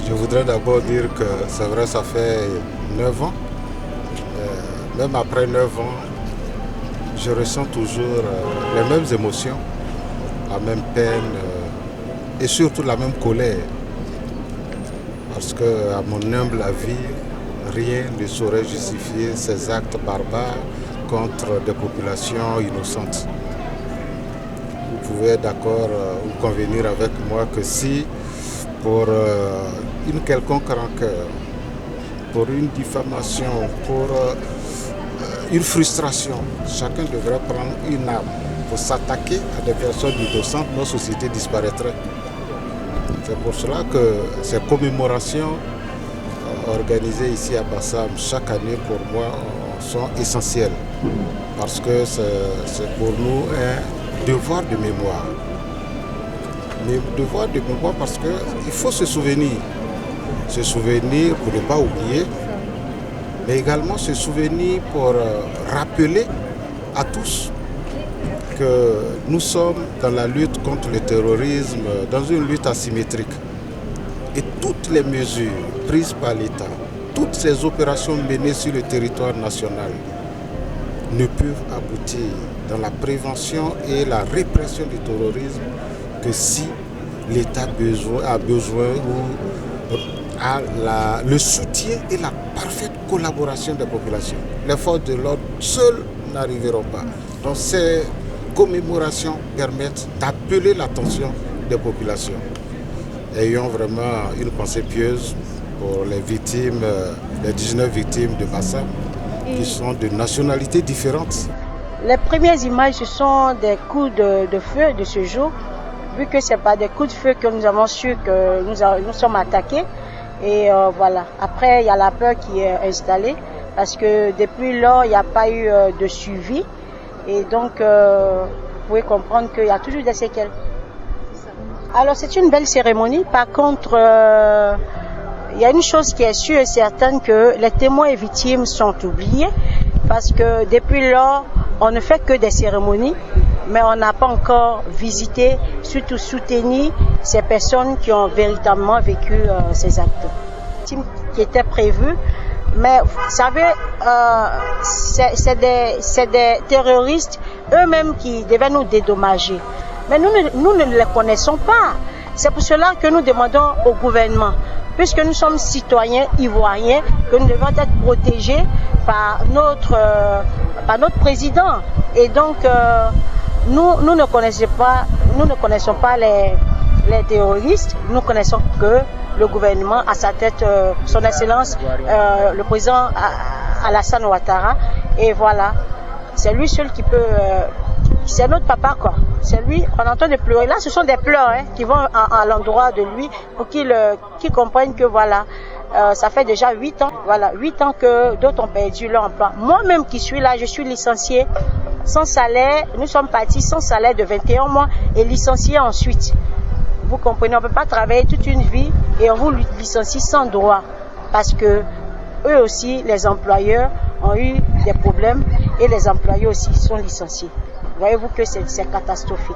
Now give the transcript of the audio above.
Je voudrais d'abord dire que c'est vrai, ça fait 9 ans. Même après 9 ans, je ressens toujours les mêmes émotions, la même peine et surtout la même colère. Parce qu'à mon humble avis, rien ne saurait justifier ces actes barbares contre des populations innocentes. Vous pouvez d'accord ou convenir avec moi que si pour une quelconque rancœur, pour une diffamation, pour une frustration, chacun devrait prendre une arme pour s'attaquer à des personnes innocentes, nos sociétés disparaîtraient. C'est pour cela que ces commémorations organisées ici à Bassam chaque année pour moi sont essentielles. Parce que c'est pour nous un devoir de mémoire. Mais devoir de mémoire parce qu'il faut se souvenir. Se souvenir pour ne pas oublier, mais également se souvenir pour rappeler à tous que nous sommes dans la lutte contre le terrorisme, dans une lutte asymétrique. Et toutes les mesures prises par l'État, toutes ces opérations menées sur le territoire national ne peuvent aboutir dans la prévention et la répression du terrorisme que si l'État a besoin ou a le soutien et la parfaite collaboration des populations. Les forces de l'ordre seules n'arriveront pas. Donc ces commémorations permettent d'appeler l'attention des populations. Ayons vraiment une pensée pieuse pour les victimes, les 19 victimes de Bassam, qui sont de nationalités différentes. Les premières images, ce sont des coups de feu de ce jour, vu que ce n'est pas des coups de feu que nous avons su que nous sommes attaqués. Et voilà. Après, il y a la peur qui est installée, parce que depuis lors, il n'y a pas eu de suivi. Et donc, vous pouvez comprendre qu'il y a toujours des séquelles. Alors, c'est une belle cérémonie. Par contre, il y a une chose qui est sûre et certaine, que les témoins et victimes sont oubliés, parce que depuis lors, on ne fait que des cérémonies, mais on n'a pas encore visité, surtout soutenu ces personnes qui ont véritablement vécu ces actes qui étaient prévus. Mais vous savez, c'est des terroristes eux-mêmes qui devaient nous dédommager. Mais nous ne les connaissons pas. C'est pour cela que nous demandons au gouvernement, puisque nous sommes citoyens ivoiriens, que nous devons être protégés par notre président. Et donc, nous ne connaissons pas les terroristes. Nous connaissons que le gouvernement, à sa tête, son Excellence, le président Alassane Ouattara. Et voilà, c'est lui seul qui peut... c'est notre papa, quoi. C'est lui, on entend de pleurer. Là, ce sont des pleurs qui vont à l'endroit de lui pour qu'il comprenne que voilà, ça fait déjà 8 ans. Voilà, 8 ans que d'autres ont perdu leur emploi. Moi-même qui suis là, je suis licenciée sans salaire. Nous sommes partis sans salaire de 21 mois et licenciés ensuite. Vous comprenez, on ne peut pas travailler toute une vie et on vous licencie sans droit. Parce que eux aussi, les employeurs, ont eu des problèmes et les employés aussi sont licenciés. Voyez-vous que c'est catastrophique.